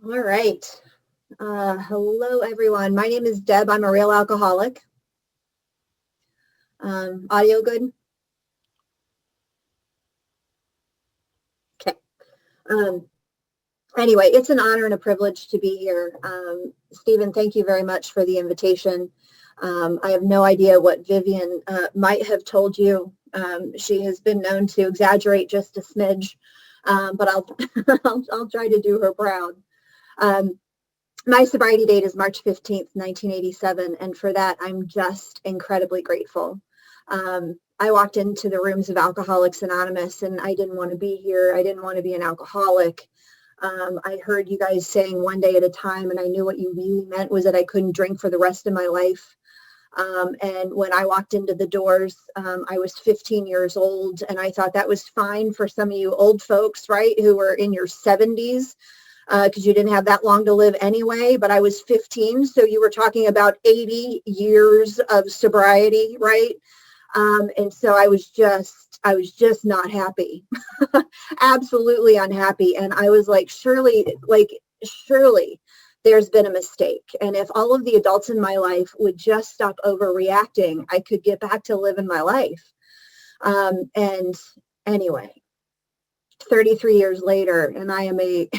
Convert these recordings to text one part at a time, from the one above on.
All right. Hello, everyone. My name is Deb. I'm a real alcoholic. Audio good? Okay. Anyway, it's an honor and a privilege to be here. Stephen, thank you very much for the invitation. I have no idea what Vivian might have told you. She has been known to exaggerate just a smidge, but I'll try to do her proud. My sobriety date is March 15th, 1987, and for that, I'm just incredibly grateful. I walked into the rooms of Alcoholics Anonymous, and I didn't want to be here. I didn't want to be an alcoholic. I heard you guys saying one day at a time, and I knew what you really meant was that I couldn't drink for the rest of my life. And when I walked into the doors, I was 15 years old, and I thought that was fine for some of you old folks, right, who were in your 70s. Because you didn't have that long to live anyway, but I was 15, so you were talking about 80 years of sobriety, right? And so I was just not happy, absolutely unhappy. And I was like, surely there's been a mistake. And if all of the adults in my life would just stop overreacting, I could get back to living my life. And anyway, 33 years later, and I am a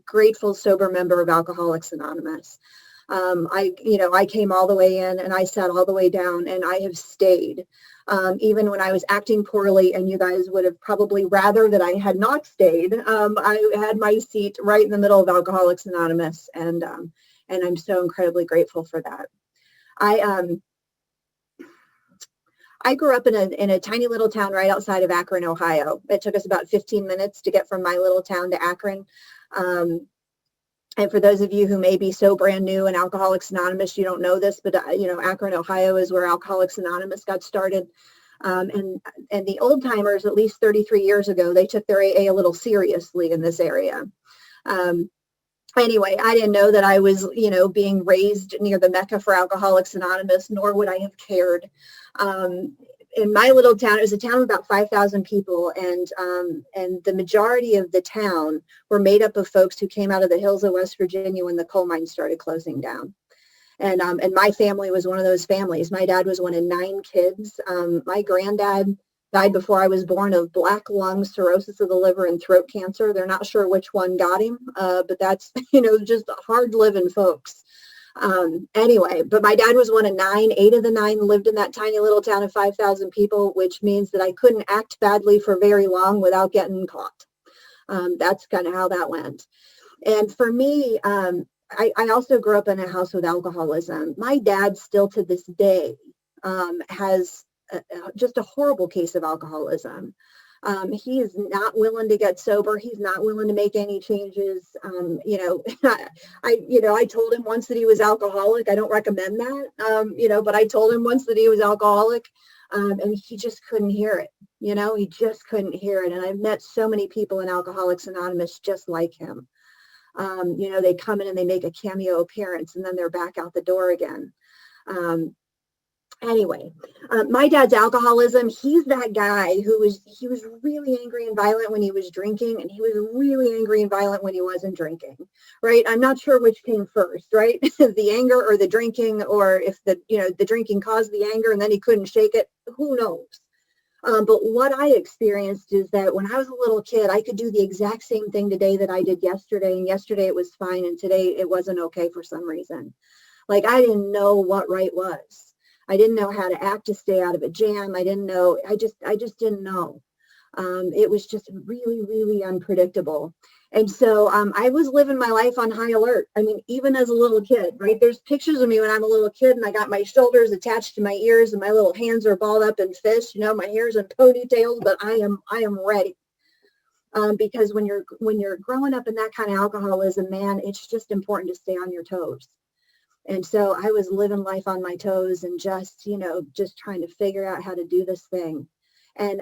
grateful, sober member of Alcoholics Anonymous. I came all the way in and I sat all the way down, and I have stayed. Even when I was acting poorly, and you guys would have probably rather that I had not stayed, I had my seat right in the middle of Alcoholics Anonymous, and I'm so incredibly grateful for that. I grew up in a tiny little town right outside of Akron, Ohio. It took us about 15 minutes to get from my little town to Akron. And for those of you who may be so brand new in Alcoholics Anonymous, you don't know this, but Akron, Ohio is where Alcoholics Anonymous got started. And the old timers, at least 33 years ago, they took their AA a little seriously in this area. Anyway, I didn't know that I was, being raised near the Mecca for Alcoholics Anonymous, nor would I have cared. In my little town, it was a town of about 5,000 people, and the majority of the town were made up of folks who came out of the hills of West Virginia when the coal mines started closing down. And my family was one of those families. My dad was one of 9 kids. My granddad died before I was born of black lung, cirrhosis of the liver, and throat cancer. They're not sure which one got him, but that's, just hard living folks. Anyway, but my dad was one of 9. 8 of the 9 lived in that tiny little town of 5,000 people, which means that I couldn't act badly for very long without getting caught. That's kind of how that went. And for me, I also grew up in a house with alcoholism. My dad still to this day has just a horrible case of alcoholism. He is not willing to get sober. He's not willing to make any changes. I told him once that he was alcoholic. I don't recommend that, but I told him once that he was alcoholic, and he just couldn't hear it. He just couldn't hear it. And I've met so many people in Alcoholics Anonymous just like him. They come in and they make a cameo appearance, and then they're back out the door again. Anyway, my dad's alcoholism, he's that guy he was really angry and violent when he was drinking, and he was really angry and violent when he wasn't drinking, right? I'm not sure which came first, right? The anger or the drinking, or if the drinking caused the anger and then he couldn't shake it, who knows? But what I experienced is that when I was a little kid, I could do the exact same thing today that I did yesterday, and yesterday it was fine, and today it wasn't okay for some reason. Like, I didn't know what right was. I didn't know how to act to stay out of a jam. I didn't know. I just didn't know. It was just really, really unpredictable. And so I was living my life on high alert. I mean, even as a little kid, right? There's pictures of me when I'm a little kid, and I got my shoulders attached to my ears, and my little hands are balled up in fists. My hair's in ponytails, but I am ready. Because when you're growing up in that kind of alcoholism, man, it's just important to stay on your toes. And so I was living life on my toes and just trying to figure out how to do this thing. And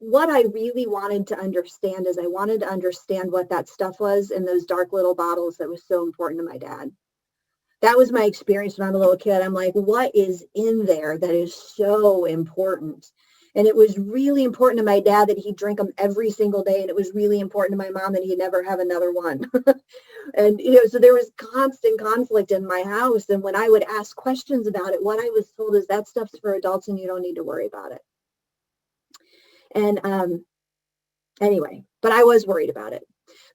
what I really wanted to understand is I wanted to understand what that stuff was in those dark little bottles that was so important to my dad. That was my experience when I'm a little kid. I'm like, what is in there that is so important? And it was really important to my dad that he drink them every single day. And it was really important to my mom that he never have another one. And, so there was constant conflict in my house. And when I would ask questions about it, what I was told is that stuff's for adults and you don't need to worry about it. And anyway, but I was worried about it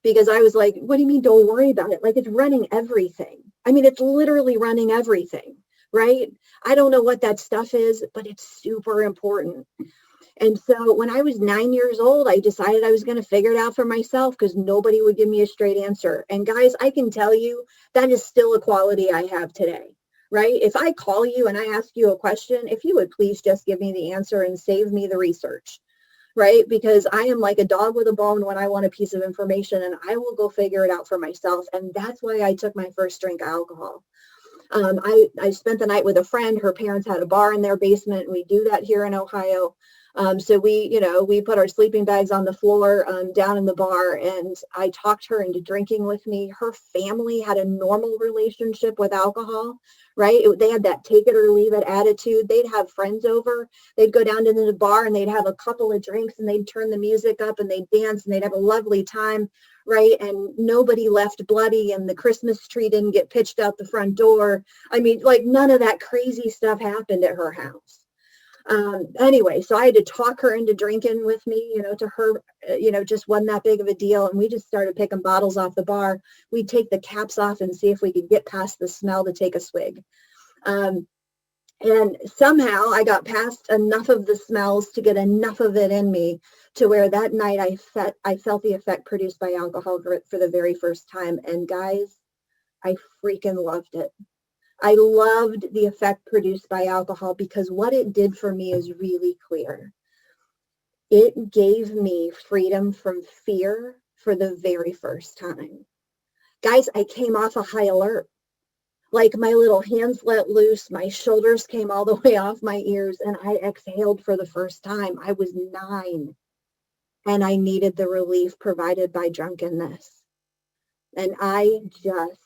because I was like, what do you mean don't worry about it? Like, it's running everything. I mean, it's literally running everything, right? I don't know what that stuff is, but it's super important. And so when I was 9 years old, I decided I was going to figure it out for myself because nobody would give me a straight answer. And guys, I can tell you that is still a quality I have today, right? If I call you and I ask you a question, if you would please just give me the answer and save me the research, right? Because I am like a dog with a bone when I want a piece of information and I will go figure it out for myself. And that's why I took my first drink of alcohol. I spent the night with a friend. Her parents had a bar in their basement. And we do that here in Ohio. So we put our sleeping bags on the floor down in the bar, and I talked her into drinking with me. Her family had a normal relationship with alcohol, right? They had that take it or leave it attitude. They'd have friends over. They'd go down to the bar and they'd have a couple of drinks and they'd turn the music up and they'd dance and they'd have a lovely time, right? And nobody left bloody and the Christmas tree didn't get pitched out the front door. I mean, like, none of that crazy stuff happened at her house. Anyway, so I had to talk her into drinking with me, to her, just wasn't that big of a deal. And we just started picking bottles off the bar. We'd take the caps off and see if we could get past the smell to take a swig. And somehow I got past enough of the smells to get enough of it in me to where that night I felt the effect produced by alcohol for the very first time. And guys, I freaking loved it. I loved the effect produced by alcohol because what it did for me is really clear. It gave me freedom from fear for the very first time. Guys, I came off a high alert. Like, my little hands let loose, my shoulders came all the way off my ears, and I exhaled for the first time. I was 9, and I needed the relief provided by drunkenness. And I just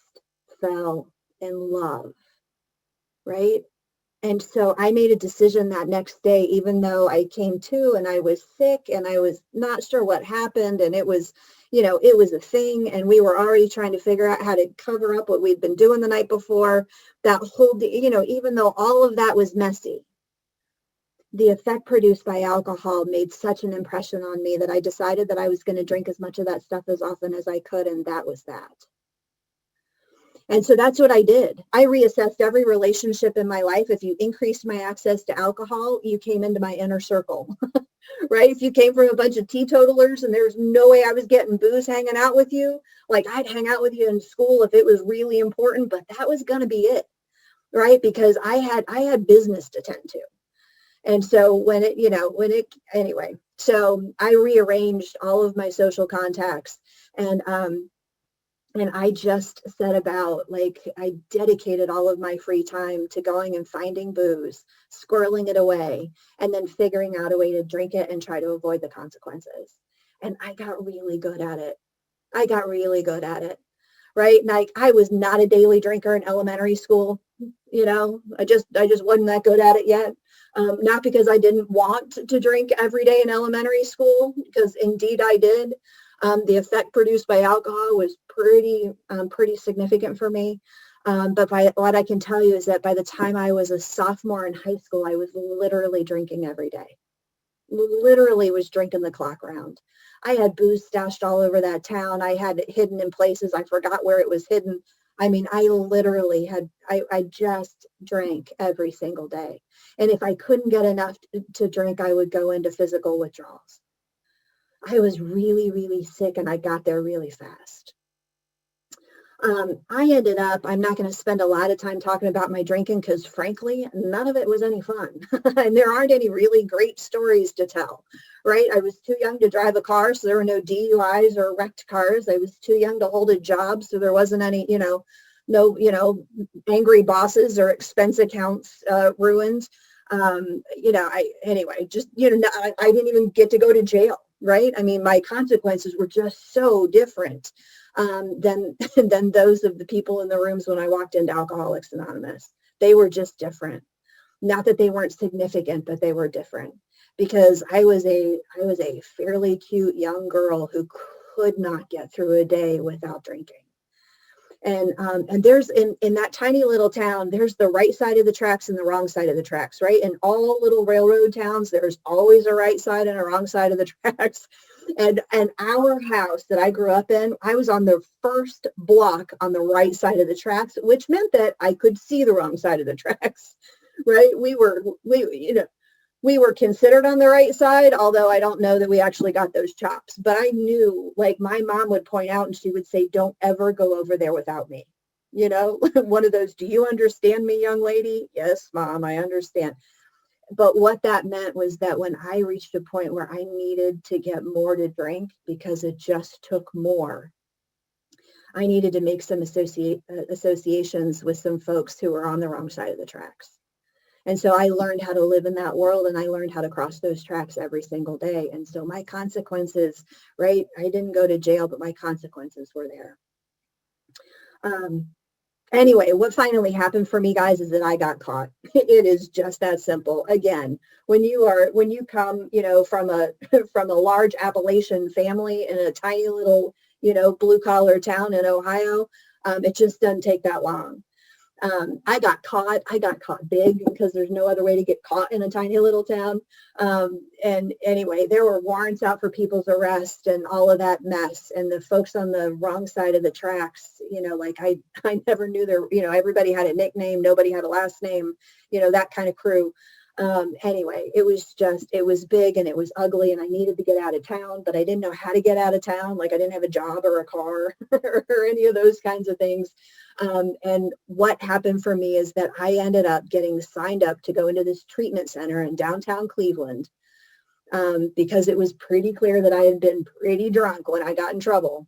fell in love. Right? And so I made a decision that next day, even though I came to and I was sick and I was not sure what happened. And it was, it was a thing. And we were already trying to figure out how to cover up what we'd been doing the night before. That whole, even though all of that was messy, the effect produced by alcohol made such an impression on me that I decided that I was going to drink as much of that stuff as often as I could. And that was that. And so that's what I did. I reassessed every relationship in my life. If you increased my access to alcohol, you came into my inner circle, right? If you came from a bunch of teetotalers and there's no way I was getting booze hanging out with you, like, I'd hang out with you in school if it was really important, but that was going to be it, right? Because I had business to tend to. And so anyway, so I rearranged all of my social contacts and I just set about, I dedicated all of my free time to going and finding booze, squirreling it away, and then figuring out a way to drink it and try to avoid the consequences. And I got really good at it. Right? And I was not a daily drinker in elementary school. I just wasn't that good at it yet. Not because I didn't want to drink every day in elementary school, because indeed I did. The effect produced by alcohol was pretty significant for me. But what I can tell you is that by the time I was a sophomore in high school, I was literally drinking every day. Literally was drinking the clock round. I had booze stashed all over that town. I had it hidden in places. I forgot where it was hidden. I mean, I literally I just drank every single day. And if I couldn't get enough to drink, I would go into physical withdrawals. I was really, really sick and I got there really fast. I ended up, I'm not going to spend a lot of time talking about my drinking because frankly, none of it was any fun. And there aren't any really great stories to tell, right? I was too young to drive a car, so there were no DUIs or wrecked cars. I was too young to hold a job, so there wasn't any, no, angry bosses or expense accounts ruined. I didn't even get to go to jail. Right? I mean, my consequences were just so different than those of the people in the rooms when I walked into Alcoholics Anonymous. They were just different. Not that they weren't significant, but they were different. because I was a fairly cute young girl who could not get through a day without drinking. And there's in that tiny little town, there's the right side of the tracks and the wrong side of the tracks, right? In all little railroad towns, there's always a right side and a wrong side of the tracks. And our house that I grew up in, I was on the first block on the right side of the tracks, which meant that I could see the wrong side of the tracks, right? We were considered on the right side, although I don't know that we actually got those chops. But I knew, like, my mom would point out and she would say, don't ever go over there without me. You know, one of those, do you understand me, young lady? Yes, Mom, I understand. But what that meant was that when I reached a point where I needed to get more to drink because it just took more, I needed to make some associations with some folks who were on the wrong side of the tracks. And so I learned how to live in that world, and I learned how to cross those tracks every single day. And so my consequences, right? I didn't go to jail, but my consequences were there. Anyway, what finally happened for me, guys, is that I got caught. It is just that simple. Again, when you come, from a from a large Appalachian family in a tiny little, blue collar town in Ohio, it just doesn't take that long. I got caught big because there's no other way to get caught in a tiny little town. And anyway, there were warrants out for people's arrest and all of that mess. And the folks on the wrong side of the tracks, like I never knew everybody had a nickname. Nobody had a last name, that kind of crew. Anyway, it was big and it was ugly and I needed to get out of town, but I didn't know how to get out of town. Like I didn't have a job or a car or any of those kinds of things. And what happened for me is that I ended up getting signed up to go into this treatment center in downtown Cleveland because it was pretty clear that I had been pretty drunk when I got in trouble.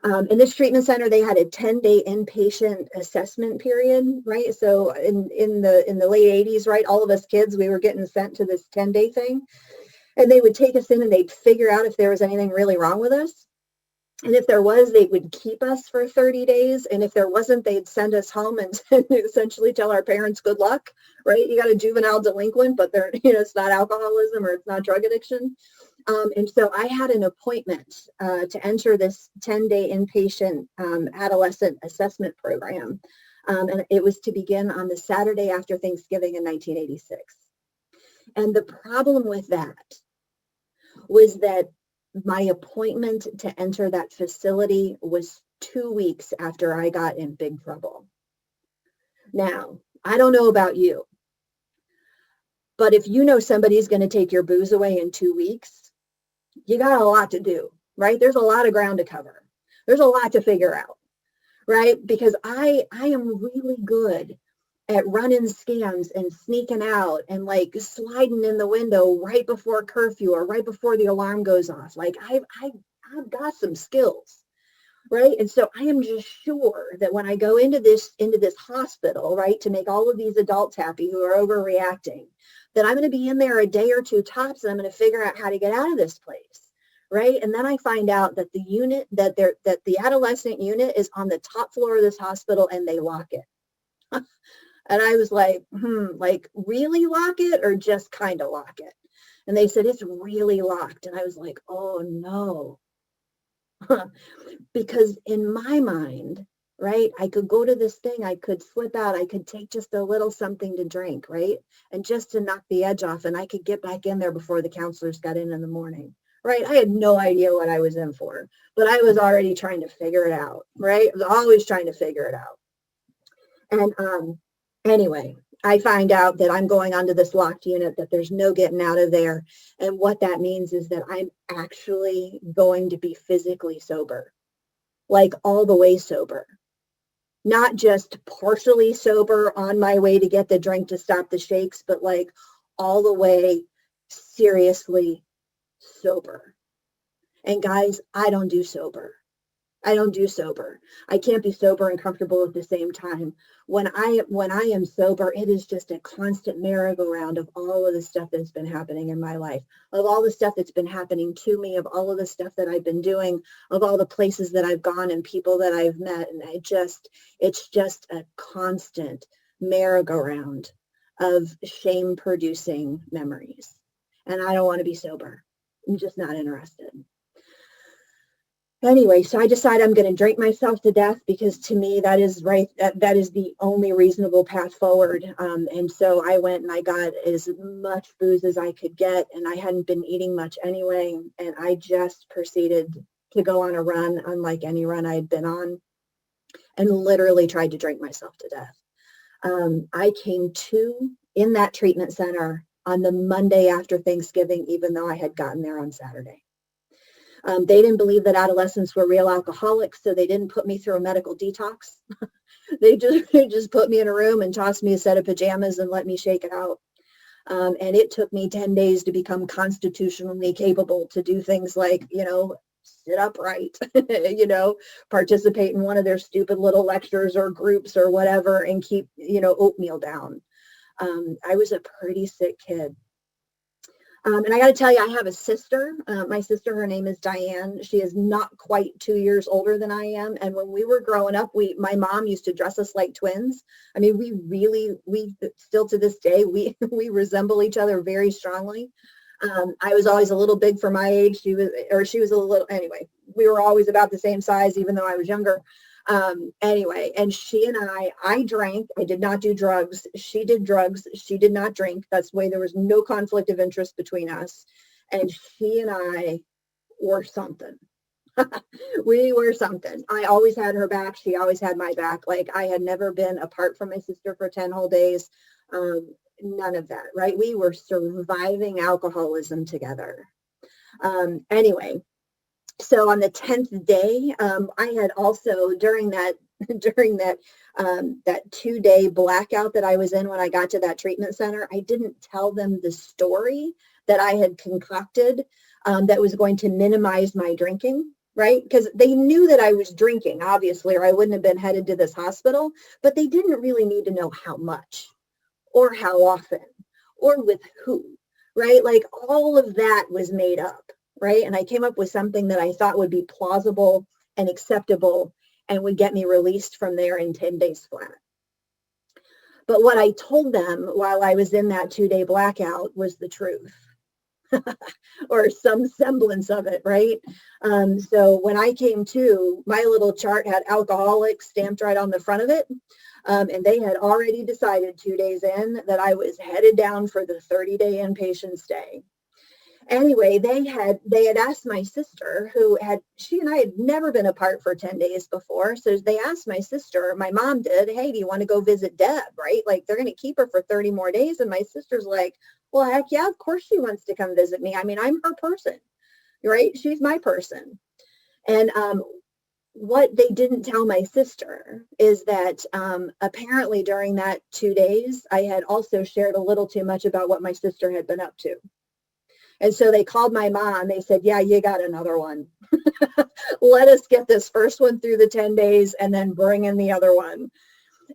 In this treatment center, they had a 10-day inpatient assessment period, right? So in the late 80s, right, all of us kids, we were getting sent to this 10-day thing. And they would take us in and they'd figure out if there was anything really wrong with us. And if there was, they would keep us for 30 days. And if there wasn't, they'd send us home and essentially tell our parents, good luck, right? You got a juvenile delinquent, but it's not alcoholism or it's not drug addiction. And so I had an appointment to enter this 10-day inpatient adolescent assessment program. And it was to begin on the Saturday after Thanksgiving in 1986. And the problem with that was that my appointment to enter that facility was 2 weeks after I got in big trouble. Now, I don't know about you, but if you know somebody's going to take your booze away in 2 weeks, you got a lot to do, right? There's a lot of ground to cover. There's a lot to figure out, right? Because I am really good at running scams and sneaking out and like sliding in the window right before curfew or right before the alarm goes off. Like I've got some skills, right? And so I am just sure that when I go into this hospital, right, to make all of these adults happy who are overreacting, that I'm going to be in there a day or two tops and I'm going to figure out how to get out of this place. Right. And then I find out that the adolescent unit is on the top floor of this hospital and they lock it. And I was like, like really lock it or just kind of lock it? And they said, it's really locked. And I was like, oh no. Because in my mind, right, I could go to this thing, I could slip out, I could take just a little something to drink, right? And just to knock the edge off and I could get back in there before the counselors got in the morning, right? I had no idea what I was in for, but I was already trying to figure it out, right? I was always trying to figure it out. And anyway, I find out that I'm going onto this locked unit, that there's no getting out of there. And what that means is that I'm actually going to be physically sober, like all the way sober, not just partially sober on my way to get the drink to stop the shakes, but like all the way seriously sober. And guys, I don't do sober. I don't do sober. I can't be sober and comfortable at the same time. When I am sober, it is just a constant merry-go-round of all of the stuff that's been happening in my life, of all the stuff that's been happening to me, of all of the stuff that I've been doing, of all the places that I've gone and people that I've met. And it's just a constant merry-go-round of shame-producing memories. and I don't want to be sober. I'm just not interested. Anyway, so I decided I'm going to drink myself to death, because to me, that is right. That is the only reasonable path forward. And so I went and I got as much booze as I could get, and I hadn't been eating much anyway. And I just proceeded to go on a run, unlike any run I had been on, and literally tried to drink myself to death. I came to in that treatment center on the Monday after Thanksgiving, even though I had gotten there on Saturday. They didn't believe that adolescents were real alcoholics, so they didn't put me through a medical detox. They just put me in a room and tossed me a set of pajamas and let me shake it out. And it took me 10 days to become constitutionally capable to do things like, sit upright, participate in one of their stupid little lectures or groups or whatever, and keep, oatmeal down. I was a pretty sick kid. And I got to tell you, I have a sister. My sister, her name is Diane. She is not quite 2 years older than I am. And when we were growing up, my mom used to dress us like twins. I mean, we still to this day, we resemble each other very strongly. I was always a little big for my age. She was a little, anyway, we were always about the same size, even though I was younger. Anyway, and she and I drank. I did not do drugs. She did drugs. She did not drink. That's the way there was no conflict of interest between us. And she and I were something. We were something. I always had her back. She always had my back. Like, I had never been apart from my sister for 10 whole days. None of that, right? We were surviving alcoholism together. Anyway, so on the 10th day, I had also during that 2-day blackout that I was in when I got to that treatment center, I didn't tell them the story that I had concocted that was going to minimize my drinking, right? Because they knew that I was drinking, obviously, or I wouldn't have been headed to this hospital, but they didn't really need to know how much or how often or with who, right? Like, all of that was made up, right? And I came up with something that I thought would be plausible and acceptable and would get me released from there in 10 days flat. But what I told them while I was in that 2-day blackout was the truth. Or some semblance of it, right? So when I came to, my little chart had alcoholic stamped right on the front of it. And they had already decided 2 days in that I was headed down for the 30-day inpatient stay. Anyway, they had asked my sister, she and I had never been apart for 10 days before. So they asked my sister, my mom did, hey, do you want to go visit Deb, right? Like, they're going to keep her for 30 more days. And my sister's like, well, heck yeah, of course she wants to come visit me. I mean, I'm her person, right? She's my person. And what they didn't tell my sister is that apparently during that 2 days, I had also shared a little too much about what my sister had been up to. And so they called my mom. They said, yeah, you got another one. Let us get this first one through the 10 days and then bring in the other one.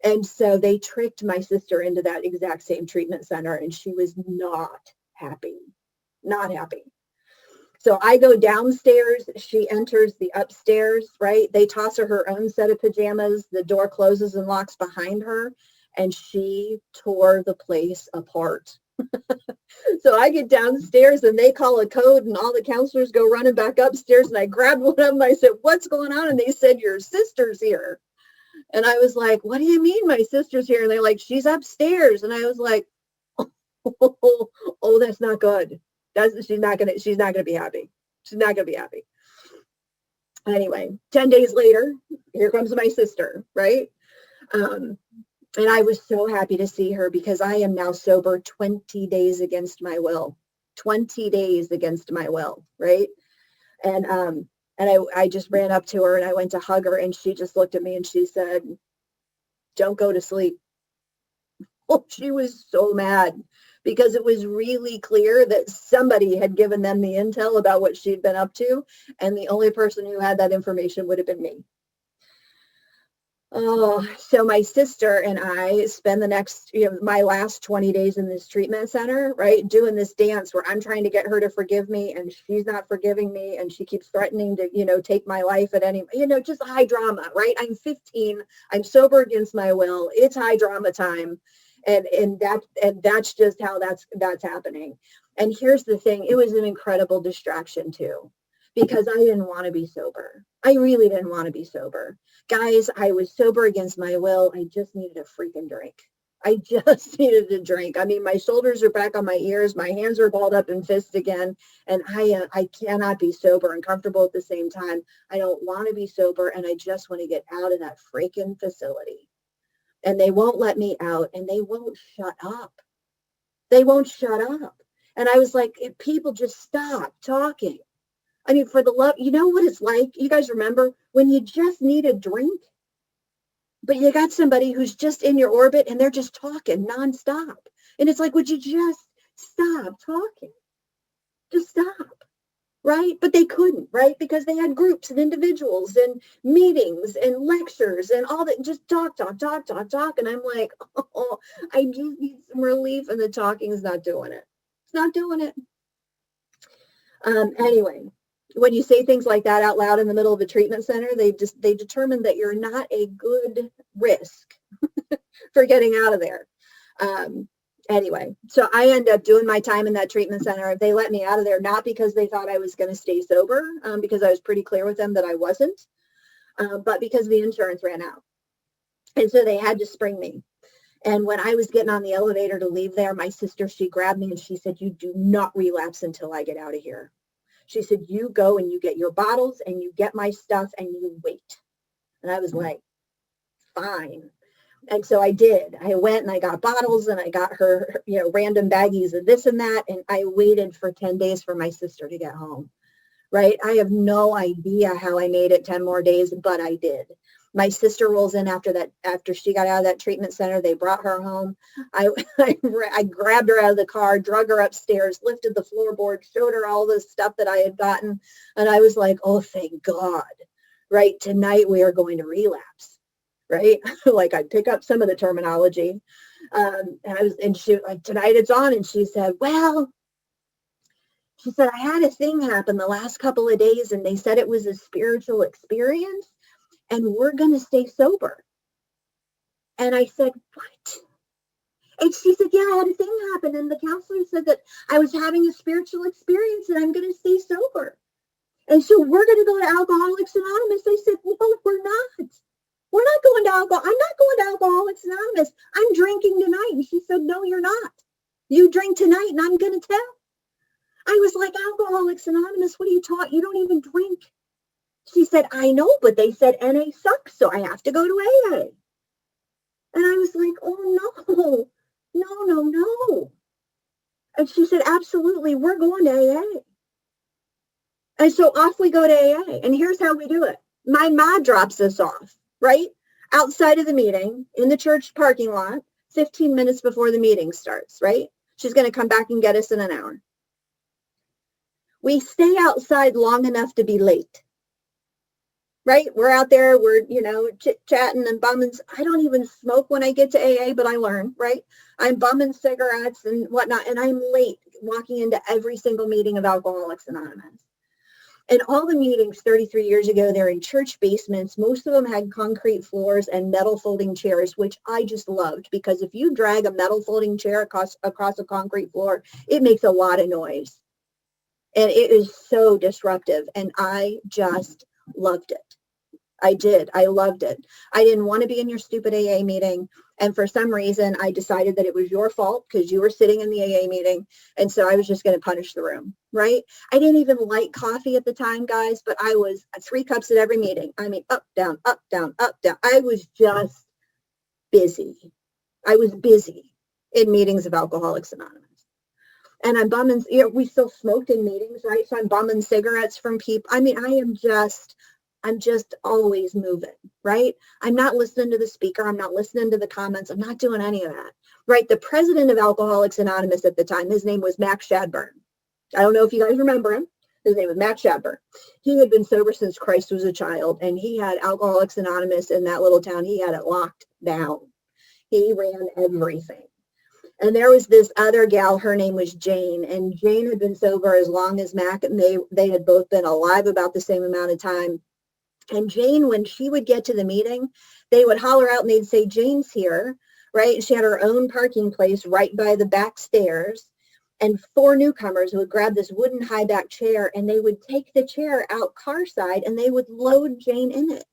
And so they tricked my sister into that exact same treatment center, and she was not happy, not happy. So I go downstairs, she enters the upstairs, right? They toss her own set of pajamas. The door closes and locks behind her, and she tore the place apart. So I get downstairs and they call a code and all the counselors go running back upstairs, and I grabbed one of them. I said, what's going on? And they said, your sister's here. And I was like, what do you mean my sister's here? And they're like, she's upstairs. And I was like, oh, that's not good. She's not gonna be happy. She's not gonna be happy. Anyway, 10 days later, here comes my sister, right? And I was so happy to see her, because I am now sober 20 days against my will. 20 days against my will, right? And I just ran up to her and I went to hug her, and she just looked at me and she said, don't go to sleep. Oh, she was so mad, because it was really clear that somebody had given them the intel about what she'd been up to, and the only person who had that information would have been me. Oh, so my sister and I spend the next, my last 20 days in this treatment center, right, doing this dance where I'm trying to get her to forgive me, and she's not forgiving me, and she keeps threatening to, take my life at any, just high drama, right? I'm 15, I'm sober against my will, it's high drama time. And that's just how that's happening. And here's the thing, it was an incredible distraction too, because I didn't want to be sober. I really didn't want to be sober. Guys, I was sober against my will. I just needed a freaking drink. I just needed a drink. I mean, my shoulders are back on my ears. My hands are balled up in fists again. And I cannot be sober and comfortable at the same time. I don't want to be sober. And I just want to get out of that freaking facility. And they won't let me out, and they won't shut up. They won't shut up. And I was like, people just stop talking. I mean, for the love, you know what it's like? You guys remember when you just need a drink, but you got somebody who's just in your orbit and they're just talking nonstop. And it's like, would you just stop talking? Just stop. Right? But they couldn't, right? Because they had groups and individuals and meetings and lectures and all that. Just talk. And I'm like, oh, I just need some relief. And the talking is not doing it. It's not doing it. Anyway, when you say things like that out loud in the middle of a treatment center, they determine that you're not a good risk for getting out of there. Anyway, so I end up doing my time in that treatment center. They let me out of there, not because they thought I was going to stay sober, because I was pretty clear with them that I wasn't, but because the insurance ran out. And so they had to spring me. And when I was getting on the elevator to leave there, my sister, she grabbed me and she said, you do not relapse until I get out of here. She said, you go and you get your bottles and you get my stuff and you wait. And I was like, fine. And so I did. I went and I got bottles and I got her, random baggies of this and that. And I waited for 10 days for my sister to get home. Right? I have no idea how I made it 10 more days, but I did. My sister rolls in after she got out of that treatment center. They brought her home. I grabbed her out of the car, drug her upstairs, lifted the floorboard, showed her all the stuff that I had gotten. And I was like, oh, thank God. Right? Tonight we are going to relapse. Right? Like I'd pick up some of the terminology. And she like, tonight it's on. And she said, well, I had a thing happen the last couple of days and they said it was a spiritual experience and we're going to stay sober. And I said, what? And she said, yeah, I had a thing happen. And the counselor said that I was having a spiritual experience and I'm going to stay sober. And so we're going to go to Alcoholics Anonymous. I said, no, we're not. We're not going to alcohol. I'm not going to Alcoholics Anonymous. I'm drinking tonight. And she said, no, you're not. You drink tonight and I'm going to tell. I was like, Alcoholics Anonymous, what are you talking? You don't even drink. She said, I know, but they said NA sucks, so I have to go to AA. And I was like, oh, no. And she said, absolutely, we're going to AA. And so off we go to AA. And here's how we do it. My ma drops us off, right? Outside of the meeting, in the church parking lot, 15 minutes before the meeting starts, right? She's going to come back and get us in an hour. We stay outside long enough to be late, right? We're out there, we're, chit-chatting and bumming. I don't even smoke when I get to AA, but I learn, right? I'm bumming cigarettes and whatnot, and I'm late walking into every single meeting of Alcoholics Anonymous. And all the meetings 33 years ago, they're in church basements. Most of them had concrete floors and metal folding chairs, which I just loved because if you drag a metal folding chair across a concrete floor, it makes a lot of noise. And it is so disruptive. And I just loved it. I did. I loved it. I didn't want to be in your stupid AA meeting. And for some reason, I decided that it was your fault because you were sitting in the AA meeting. And so I was just going to punish the room, right? I didn't even like coffee at the time, guys, but I was 3 cups at every meeting. I mean, up, down, up, down, up, down. I was just busy. I was busy in meetings of Alcoholics Anonymous. And I'm bumming, we still smoked in meetings, right? So I'm bumming cigarettes from people. I mean, I'm just always moving, right? I'm not listening to the speaker. I'm not listening to the comments. I'm not doing any of that, right? The president of Alcoholics Anonymous at the time, his name was Max Shadburn. I don't know if you guys remember him. His name was Max Shadburn. He had been sober since Christ was a child, and he had Alcoholics Anonymous in that little town. He had it locked down. He ran everything. And there was this other gal, her name was Jane, and Jane had been sober as long as Mac, and they had both been alive about the same amount of time. And Jane, when she would get to the meeting, they would holler out and they'd say, Jane's here, right? She had her own parking place right by the back stairs. And 4 newcomers would grab this wooden high back chair and they would take the chair out car side and they would load Jane in it.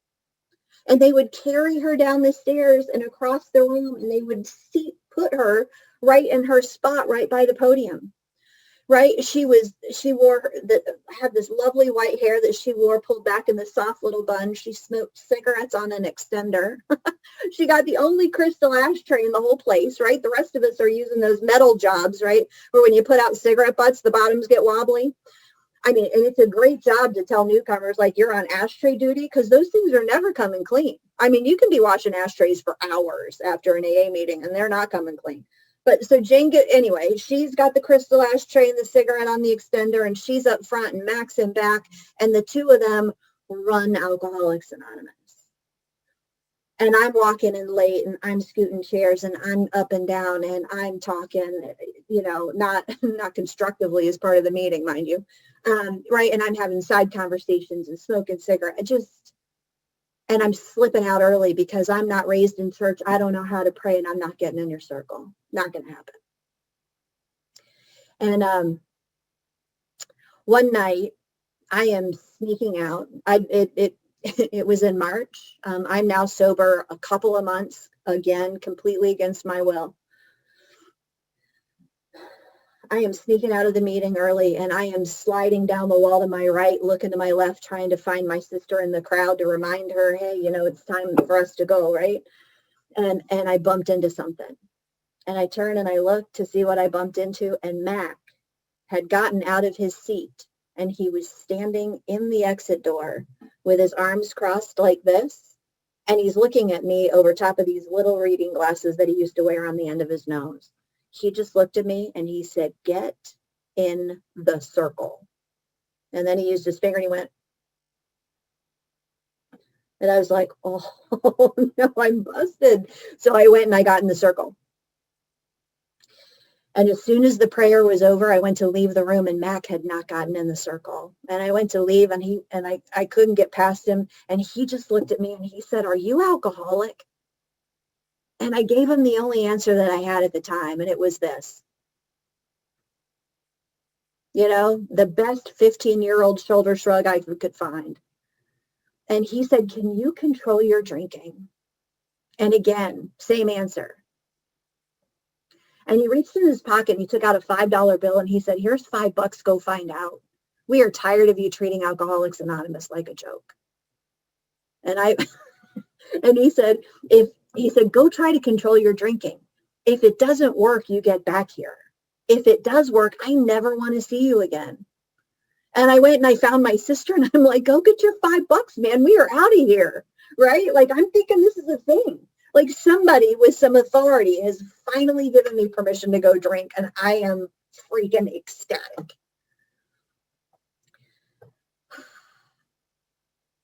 And they would carry her down the stairs and across the room and they would put her right in her spot right by the podium. Right? She had this lovely white hair that she wore pulled back in the soft little bun. She smoked cigarettes on an extender. She got the only crystal ashtray in the whole place, right? The rest of us are using those metal jobs, right? Where when you put out cigarette butts, the bottoms get wobbly. I mean, and it's a great job to tell newcomers, like, you're on ashtray duty, because those things are never coming clean. I mean, you can be washing ashtrays for hours after an AA meeting and they're not coming clean. But so Jane, anyway, she's got the crystal ashtray and the cigarette on the extender, and she's up front and Mac's in back, and the two of them run Alcoholics Anonymous. And I'm walking in late, and I'm scooting chairs, and I'm up and down, and I'm talking, not constructively as part of the meeting, mind you, right? And I'm having side conversations and smoking cigarette, and I'm slipping out early because I'm not raised in church. I don't know how to pray, and I'm not getting in your circle. Not going to happen. And one night, I am sneaking out. It was in March. I'm now sober a couple of months, again, completely against my will. I am sneaking out of the meeting early, and I am sliding down the wall to my right, looking to my left, trying to find my sister in the crowd to remind her, hey, it's time for us to go, right? And I bumped into something. And I turned and I looked to see what I bumped into, and Mac had gotten out of his seat, and he was standing in the exit door with his arms crossed like this, and he's looking at me over top of these little reading glasses that he used to wear on the end of his nose. He just looked at me and he said, "Get in the circle." And then he used his finger and he went, and I was like, oh no, I'm busted. So I went and I got in the circle. And as soon as the prayer was over, I went to leave the room, and Mac had not gotten in the circle. And I went to leave, and I couldn't get past him. And he just looked at me and he said, "Are you alcoholic?" And I gave him the only answer that I had at the time, and it was this. The best 15-year-old shoulder shrug I could find. And he said, "Can you control your drinking?" And again, same answer. And he reached in his pocket and he took out a $5 bill and he said, "Here's $5, go find out. We are tired of you treating Alcoholics Anonymous like a joke." And and he said, "Go try to control your drinking. If it doesn't work, you get back here. If it does work, I never want to see you again." And I went and I found my sister and I'm like, "Go get your $5, man. We are out of here." Right? Like, I'm thinking this is a thing. Like, somebody with some authority has finally given me permission to go drink, and I am freaking ecstatic.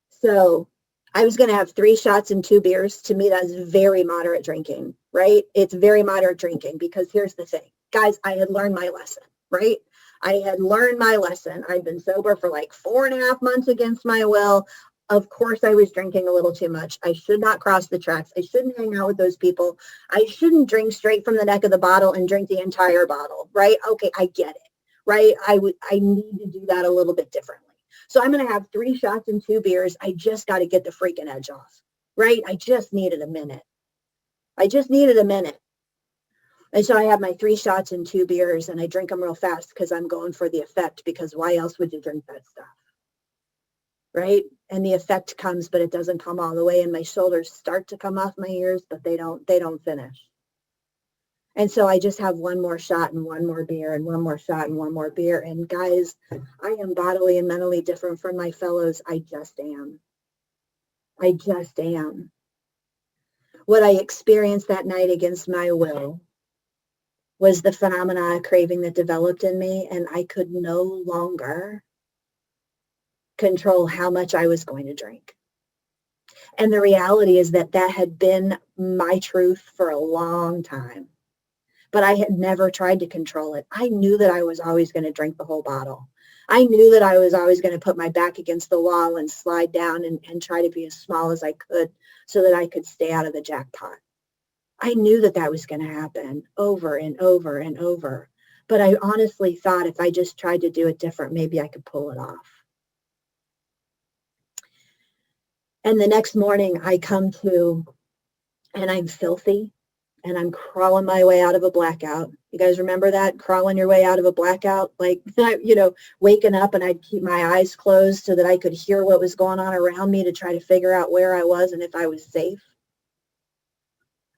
So I was going to have 3 shots and 2 beers. To me, that's very moderate drinking, right? It's very moderate drinking, because here's the thing. Guys, I had learned my lesson, right? I had learned my lesson. I'd been sober for like 4.5 months against my will. Of course, I was drinking a little too much. I should not cross the tracks. I shouldn't hang out with those people. I shouldn't drink straight from the neck of the bottle and drink the entire bottle, right? Okay, I get it, right? I need to do that a little bit differently. So I'm going to have 3 shots and 2 beers. I just got to get the freaking edge off, right? I just needed a minute. And so I have my 3 shots and 2 beers, and I drink them real fast because I'm going for the effect, because why else would you drink that stuff? Right? And the effect comes, but it doesn't come all the way. And my shoulders start to come off my ears, but they don't finish. And so I just have 1 more shot and 1 more beer and 1 more shot and 1 more beer. And guys, I am bodily and mentally different from my fellows. I just am. What I experienced that night against my will was the phenomena of craving that developed in me, and I could no longer control how much I was going to drink. And the reality is that had been my truth for a long time, but I had never tried to control it. I knew that I was always going to drink the whole bottle. I knew that I was always going to put my back against the wall and slide down and try to be as small as I could so that I could stay out of the jackpot. I knew that that was going to happen over and over and over. But I honestly thought if I just tried to do it different, maybe I could pull it off. And the next morning I come to, and I'm filthy, and I'm crawling my way out of a blackout. You guys remember that? Crawling your way out of a blackout? Like, waking up and I'd keep my eyes closed so that I could hear what was going on around me to try to figure out where I was and if I was safe.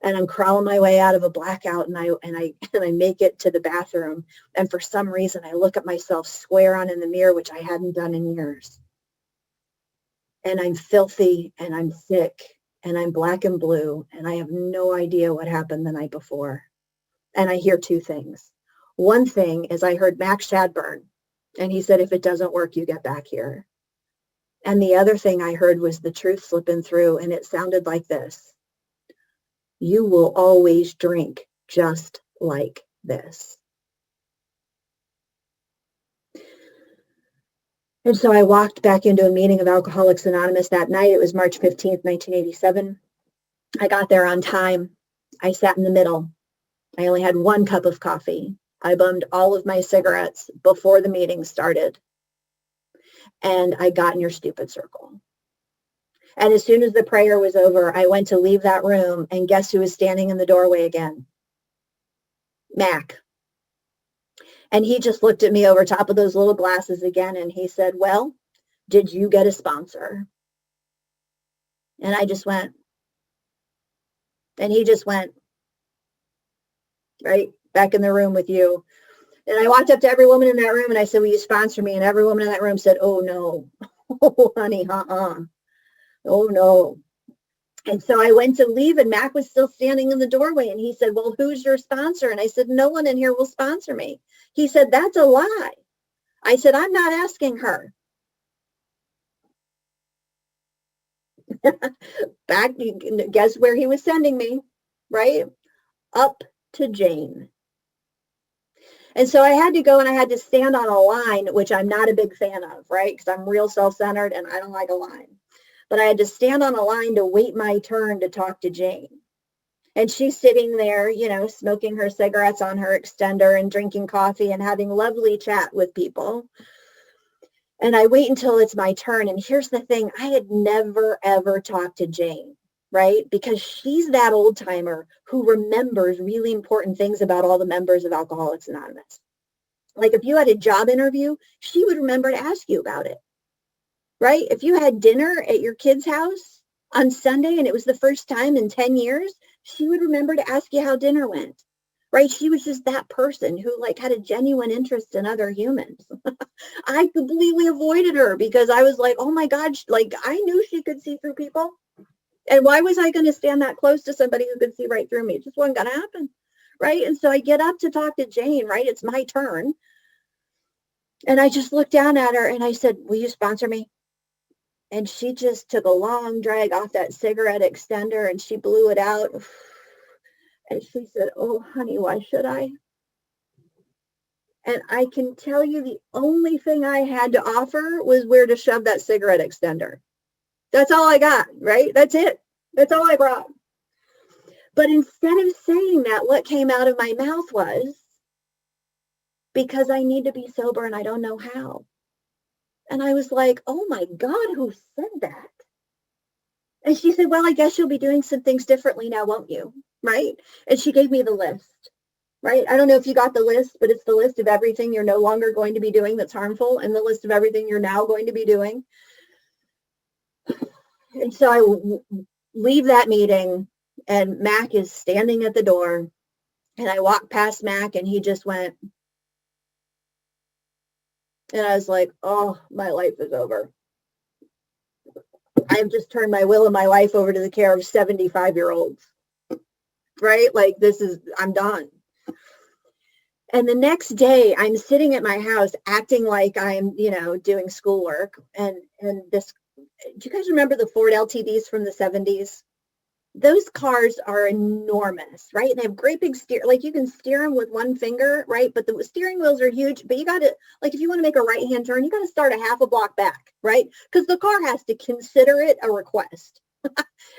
And I'm crawling my way out of a blackout, and I make it to the bathroom. And for some reason, I look at myself square on in the mirror, which I hadn't done in years. And I'm filthy, and I'm sick, and I'm black and blue, and I have no idea what happened the night before. And I hear two things. One thing is I heard Max Shadburn, and he said, if it doesn't work, you get back here. And the other thing I heard was the truth slipping through, and it sounded like this. You will always drink just like this. And so I walked back into a meeting of Alcoholics Anonymous that night. It was March 15th, 1987. I got there on time. I sat in the middle. I only had one cup of coffee. I bummed all of my cigarettes before the meeting started. And I got in your stupid circle. And as soon as the prayer was over, I went to leave that room, and guess who was standing in the doorway again? Mac. And he just looked at me over top of those little glasses again, and he said, well, did you get a sponsor? And I just went. And he just went, right, back in the room with you. And I walked up to every woman in that room, and I said, will you sponsor me? And every woman in that room said, oh, no. Oh, honey, oh, no. And so I went to leave, and Mac was still standing in the doorway, and he said, well, who's your sponsor? And I said, no one in here will sponsor me. He said, that's a lie. I said, I'm not asking her. Back, guess where he was sending me, right? Up to Jane. And so I had to go, and I had to stand on a line, which I'm not a big fan of, right? Because I'm real self-centered, and I don't like a line. But I had to stand on a line to wait my turn to talk to Jane. And she's sitting there, smoking her cigarettes on her extender and drinking coffee and having lovely chat with people. And I wait until it's my turn. And here's the thing. I had never, ever talked to Jane, right? Because she's that old timer who remembers really important things about all the members of Alcoholics Anonymous. Like if you had a job interview, she would remember to ask you about it. Right? If you had dinner at your kid's house on Sunday and it was the first time in 10 years, she would remember to ask you how dinner went. Right? She was just that person who had a genuine interest in other humans. I completely avoided her because I was like, oh my God, I knew she could see through people. And why was I going to stand that close to somebody who could see right through me? It just wasn't going to happen. Right? And so I get up to talk to Jane, right? It's my turn. And I just looked down at her and I said, will you sponsor me? And she just took a long drag off that cigarette extender and she blew it out. And she said, oh, honey, why should I? And I can tell you the only thing I had to offer was where to shove that cigarette extender. That's all I got, right? That's it. That's all I brought. But instead of saying that, what came out of my mouth was, because I need to be sober and I don't know how. And I was like, oh my God, who said that? And she said, well, I guess you'll be doing some things differently now, won't you? Right? And she gave me the list, right? I don't know if you got the list, but it's the list of everything you're no longer going to be doing that's harmful and the list of everything you're now going to be doing. And so I leave that meeting and Mac is standing at the door and I walk past Mac and he just went, and I was like, oh, my life is over. I've just turned my will and my life over to the care of 75-year-olds, right? I'm done. And the next day I'm sitting at my house acting like I'm, doing schoolwork. And this, do you guys remember the Ford LTDs from the 70s? Those cars are enormous, right? And they have great big you can steer them with one finger, right? But the steering wheels are huge, but you got to, if you want to make a right-hand turn, you got to start a half a block back, right? Because the car has to consider it a request,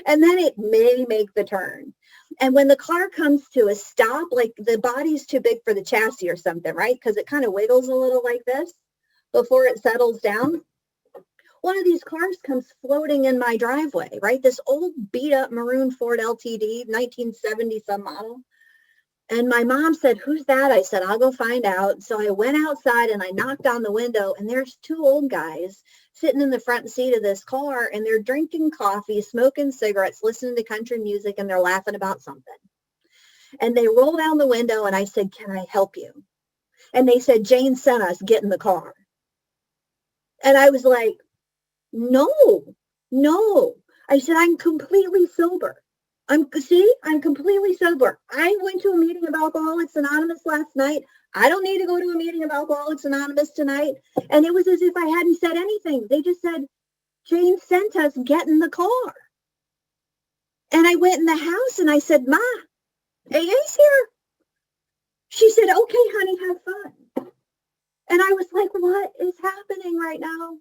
And then it may make the turn. And when the car comes to a stop, like the body's too big for the chassis or something, right? Because it kind of wiggles a little like this before it settles down. One of these cars comes floating in my driveway, right? This old beat up maroon Ford LTD, 1970 some model. And my mom said, who's that? I said, I'll go find out. So I went outside and I knocked on the window, and there's two old guys sitting in the front seat of this car, and they're drinking coffee, smoking cigarettes, listening to country music, and they're laughing about something. And they roll down the window, and I said, can I help you? And they said, Jane sent us, get in the car. And I was like, no. I said, I'm completely sober. I'm completely sober. I went to a meeting of Alcoholics Anonymous last night. I don't need to go to a meeting of Alcoholics Anonymous tonight. And it was as if I hadn't said anything. They just said, Jane sent us, get in the car. And I went in the house and I said, Ma, AA's here. She said, okay, honey, have fun. And I was like, what is happening right now?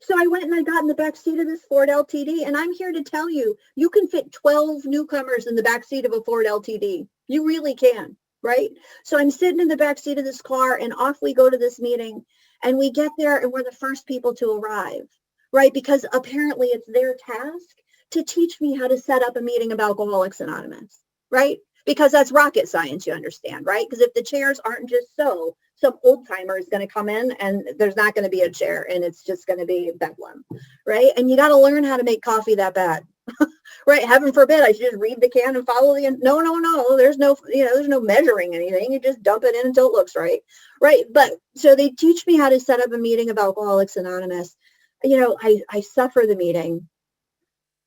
So I went and I got in the back seat of this Ford LTD, and I'm here to tell you, you can fit 12 newcomers in the back seat of a Ford LTD. You really can, right? So I'm sitting in the back seat of this car, and off we go to this meeting, and we get there, and we're the first people to arrive, right? Because apparently it's their task to teach me how to set up a meeting of Alcoholics Anonymous, right? Because that's rocket science, you understand, right? Because if the chairs aren't just so, some old timer is going to come in and there's not going to be a chair and it's just going to be bedlam, right? And you got to learn how to make coffee that bad, right? Heaven forbid I should just read the can and follow the, no. There's no measuring anything. You just dump it in until it looks right, right? But so they teach me how to set up a meeting of Alcoholics Anonymous. I suffer the meeting.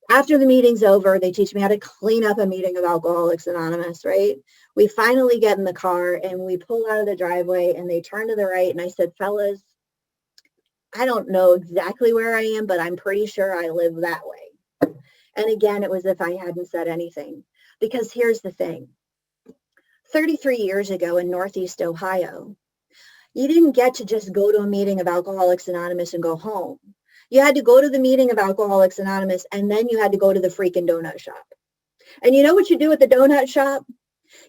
After the meeting's over, they teach me how to clean up a meeting of Alcoholics Anonymous, right? We finally get in the car and we pull out of the driveway and they turn to the right. And I said, fellas, I don't know exactly where I am, but I'm pretty sure I live that way. And again, it was as if I hadn't said anything. Because here's the thing. 33 years ago in Northeast Ohio, you didn't get to just go to a meeting of Alcoholics Anonymous and go home. You had to go to the meeting of Alcoholics Anonymous, and then you had to go to the freaking donut shop. And you know what you do at the donut shop?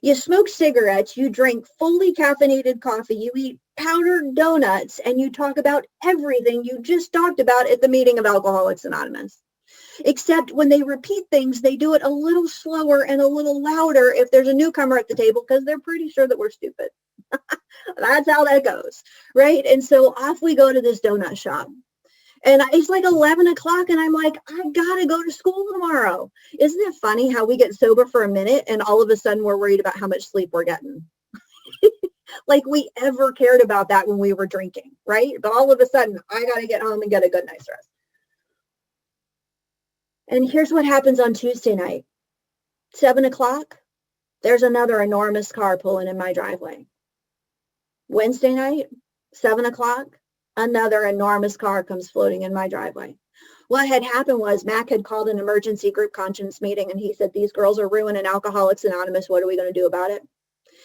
You smoke cigarettes, you drink fully caffeinated coffee, you eat powdered donuts, and you talk about everything you just talked about at the meeting of Alcoholics Anonymous. Except when they repeat things, they do it a little slower and a little louder if there's a newcomer at the table, because they're pretty sure that we're stupid. That's how that goes, right? And so off we go to this donut shop. And it's like 11 o'clock and I'm like, I got to go to school tomorrow. Isn't it funny how we get sober for a minute and all of a sudden we're worried about how much sleep we're getting? Like we ever cared about that when we were drinking, right? But all of a sudden, I got to get home and get a good night's rest. And here's what happens on Tuesday night. 7 o'clock, there's another enormous car pulling in my driveway. Wednesday night, 7 o'clock, another enormous car comes floating in my driveway. What had happened was Mac had called an emergency group conscience meeting and he said, these girls are ruining Alcoholics Anonymous. What are we going to do about it?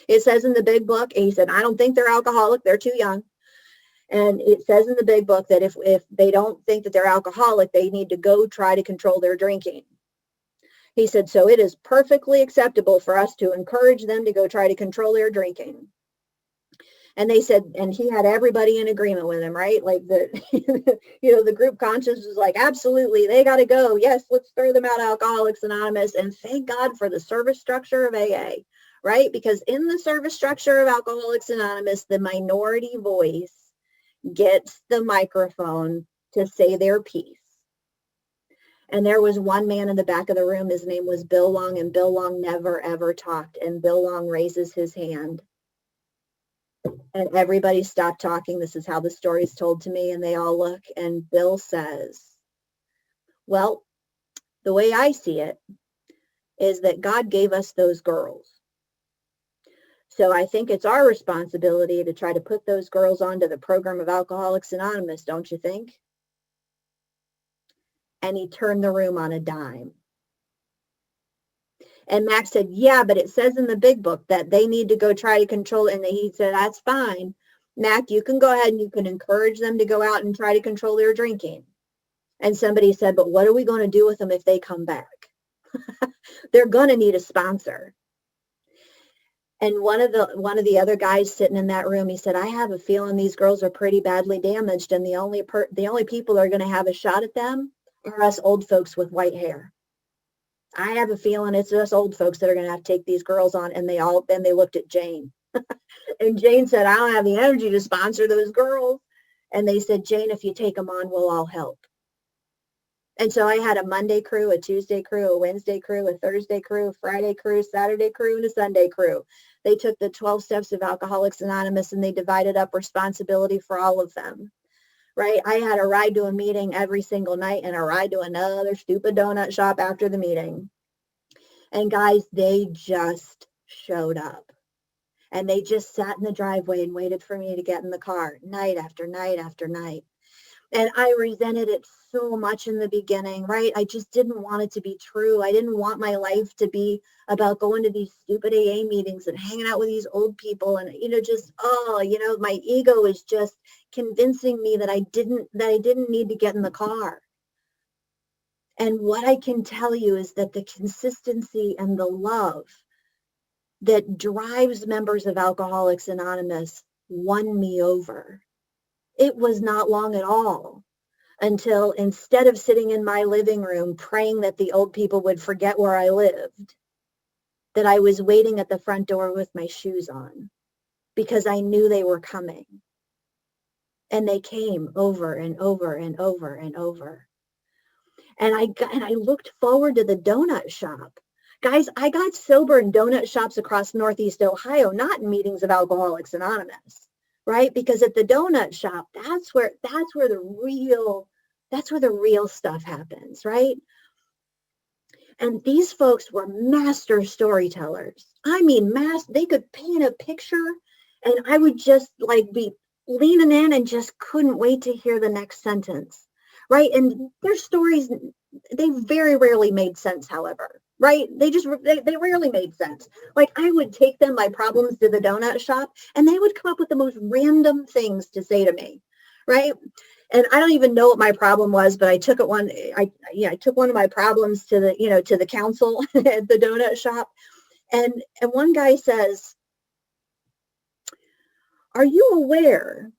It says in the big book, and he said, I don't think they're alcoholic. They're too young. And it says in the big book that if they don't think that they're alcoholic, they need to go try to control their drinking. He said, so it is perfectly acceptable for us to encourage them to go try to control their drinking. And they said, and he had everybody in agreement with him, right? Like the group conscience was like, absolutely, they got to go. Yes, let's throw them out of Alcoholics Anonymous. And thank God for the service structure of AA, right? Because in the service structure of Alcoholics Anonymous, the minority voice gets the microphone to say their piece. And there was one man in the back of the room. His name was Bill Long, and Bill Long never, ever talked. And Bill Long raises his hand. And everybody stopped talking. This is how the story is told to me. And they all look. And Bill says, well, the way I see it is that God gave us those girls. So I think it's our responsibility to try to put those girls onto the program of Alcoholics Anonymous, don't you think? And he turned the room on a dime. And Max said, yeah, but it says in the big book that they need to go try to control it. And he said, that's fine. Mac, you can go ahead and you can encourage them to go out and try to control their drinking. And somebody said, but what are we going to do with them if they come back? They're going to need a sponsor. And one of the other guys sitting in that room, he said, I have a feeling these girls are pretty badly damaged, and the only people that are going to have a shot at them are us old folks with white hair. I have a feeling it's us old folks that are going to have to take these girls on. And they looked at Jane. And Jane said, I don't have the energy to sponsor those girls. And they said, Jane, if you take them on, we'll all help. And so I had a Monday crew, a Tuesday crew, a Wednesday crew, a Thursday crew, a Friday crew, Saturday crew, and a Sunday crew. They took the 12 steps of Alcoholics Anonymous and they divided up responsibility for all of them, right? I had a ride to a meeting every single night and a ride to another stupid donut shop after the meeting. And guys, they just showed up. And they just sat in the driveway and waited for me to get in the car night after night after night. And I resented it so much in the beginning, right? I just didn't want it to be true. I didn't want my life to be about going to these stupid AA meetings and hanging out with these old people. And, my ego is just convincing me that I didn't need to get in the car. And what I can tell you is that the consistency and the love that drives members of Alcoholics Anonymous won me over. It was not long at all until, instead of sitting in my living room praying that the old people would forget where I lived, that I was waiting at the front door with my shoes on because I knew they were coming. And they came over and over and over and over. And I looked forward to the donut shop. Guys, I got sober in donut shops across Northeast Ohio, not in meetings of Alcoholics Anonymous. Right? Because at the donut shop, that's where the real stuff happens, right? And these folks were master storytellers. I mean, they could paint a picture and I would just be leaning in and just couldn't wait to hear the next sentence, right? And their stories, they very rarely made sense, however. Right? They rarely made sense. I would take them my problems to the donut shop and they would come up with the most random things to say to me. Right? And I don't even know what my problem was, but I took one of my problems to the council at the donut shop. And one guy says, are you aware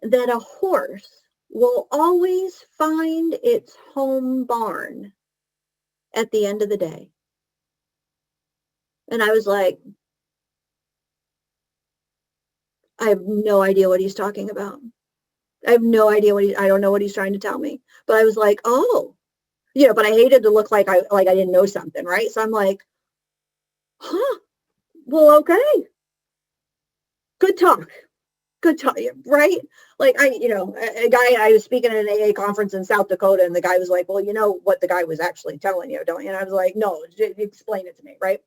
that a horse will always find its home barn at the end of the day? And I was like, I have no idea what he's talking about. I have no idea I don't know what he's trying to tell me. But I was like, oh, but I hated to look like I didn't know something, right? So I'm like, huh, well, okay. Good talk, right? A guy, I was speaking at an AA conference in South Dakota, and the guy was like, well, you know what the guy was actually telling you, don't you? And I was like, no, explain it to me, right?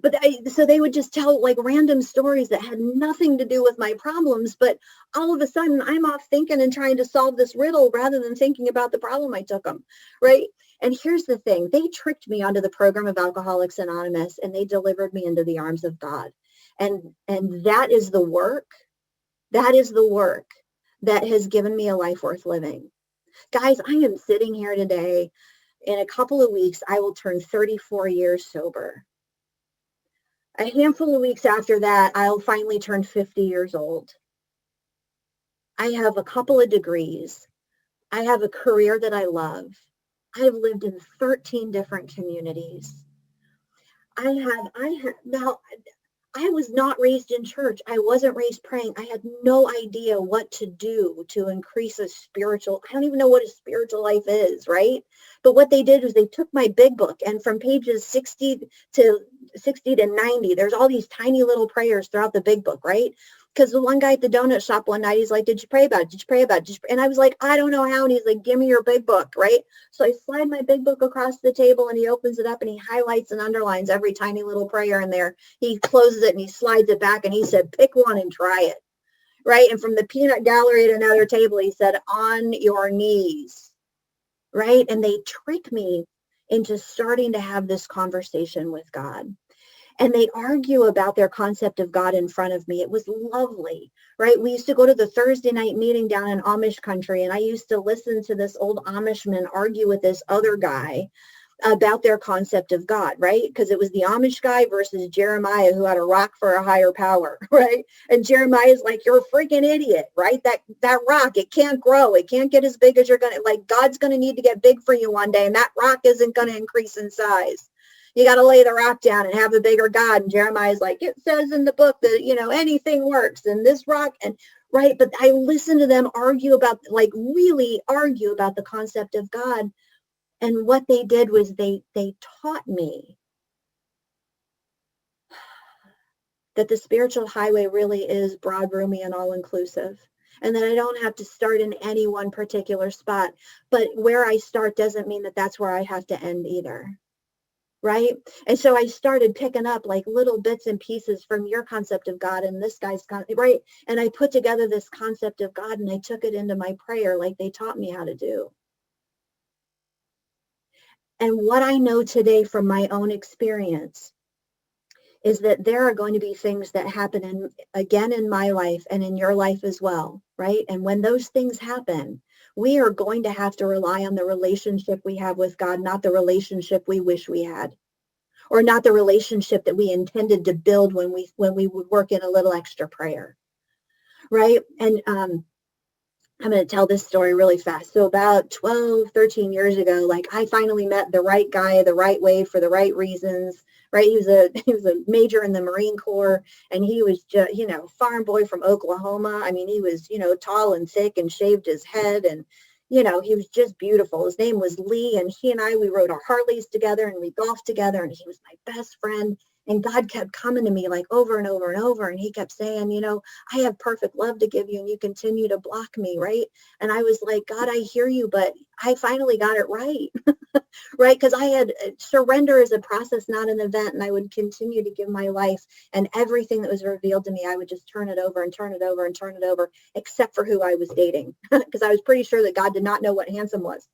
But so they would just tell random stories that had nothing to do with my problems. But all of a sudden I'm off thinking and trying to solve this riddle rather than thinking about the problem I took them. Right. And here's the thing. They tricked me onto the program of Alcoholics Anonymous and they delivered me into the arms of God. And that is the work. That is the work that has given me a life worth living. Guys, I am sitting here today. In a couple of weeks, I will turn 34 years sober. A handful of weeks after that, I'll finally turn 50 years old. I have a couple of degrees. I have a career that I love. I've lived in 13 different communities. I was not raised in church. I wasn't raised praying. I had no idea what to do to increase I don't even know what a spiritual life is, right? But what they did was they took my big book and from pages 60 to 90, there's all these tiny little prayers throughout the big book, right? Because the one guy at the donut shop one night, he's like, did you pray about it? Did you pray about it? And I was like, I don't know how. And he's like, give me your big book, right? So I slide my big book across the table and he opens it up and he highlights and underlines every tiny little prayer in there. He closes it and he slides it back and he said, pick one and try it, right? And from the peanut gallery at another table, he said, on your knees, right? And they trick me into starting to have this conversation with God. and they argue about their concept of God in front of me. It was lovely, right? We used to go to the Thursday night meeting down in Amish country, and I used to listen to this old Amishman argue with this other guy about their concept of God, right? Because it was the Amish guy versus Jeremiah, who had a rock for a higher power, right? And Jeremiah's like, you're a freaking idiot, right? That rock, it can't grow. It can't get as big as you're going to, like, God's going to need to get big for you one day, and that rock isn't going to increase in size. You got to lay the rock down and have a bigger God. And Jeremiah's like, it says in the book that, anything works, and this rock, and right. But I listened to them argue about, like, really argue about the concept of God. And what they did was they taught me that the spiritual highway really is broad, roomy, and all-inclusive. And that I don't have to start in any one particular spot. But where I start doesn't mean that that's where I have to end either. Right? And so I started picking up like little bits and pieces from your concept of God and this guy's concept, right? And I put together this concept of God, and I took it into my prayer like they taught me how to do. And what I know today from my own experience is that there are going to be things that happen again in my life and in your life as well, right? And when those things happen, we are going to have to rely on the relationship we have with God, not the relationship we wish we had, or not the relationship that we intended to build when we would work in a little extra prayer, right? And I'm going to tell this story really fast. So about 12, 13 years ago, like, I finally met the right guy the right way for the right reasons, right? He was a major in the Marine Corps, and he was just, farm boy from Oklahoma. I mean, he was, tall and thick and shaved his head, and, he was just beautiful. His name was Lee, and he and we rode our Harleys together, and we golfed together, and he was my best friend. And God kept coming to me like over and over and over. And he kept saying, I have perfect love to give you, and you continue to block me, right? And I was like, God, I hear you, but I finally got it right, right? Because I had surrender is a process, not an event. And I would continue to give my life, and everything that was revealed to me, I would just turn it over and turn it over and turn it over, except for who I was dating, because I was pretty sure that God did not know what handsome was.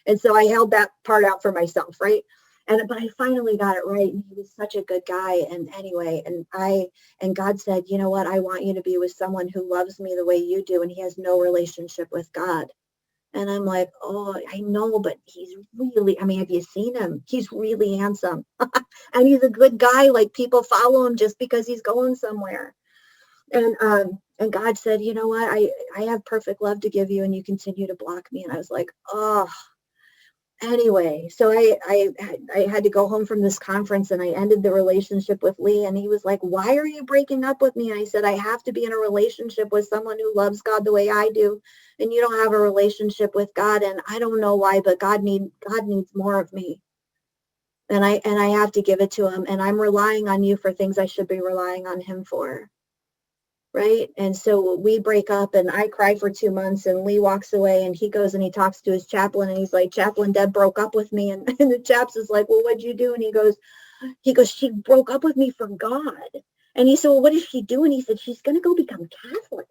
And so I held that part out for myself, right? But I finally got it right. And he was such a good guy. And anyway, and God said, you know what? I want you to be with someone who loves me the way you do. And he has no relationship with God. And I'm like, oh, I know, but he's really, have you seen him? He's really handsome. And he's a good guy. Like, people follow him just because he's going somewhere. And God said, you know what? I have perfect love to give you, and you continue to block me. And I was like, oh. Anyway, so I had to go home from this conference, and I ended the relationship with Lee, and he was like, why are you breaking up with me? And I said, I have to be in a relationship with someone who loves God the way I do, and you don't have a relationship with God, and I don't know why, but God needs more of me. And I have to give it to him, and I'm relying on you for things I should be relying on him for. Right. And so we break up, and I cry for 2 months, and Lee walks away, and he goes and he talks to his chaplain, and he's like, Chaplain, Deb broke up with me. And the chaps is like, well, what'd you do? And he goes, she broke up with me for God. And he said, well, what did she do? And he said, she's going to go become Catholic.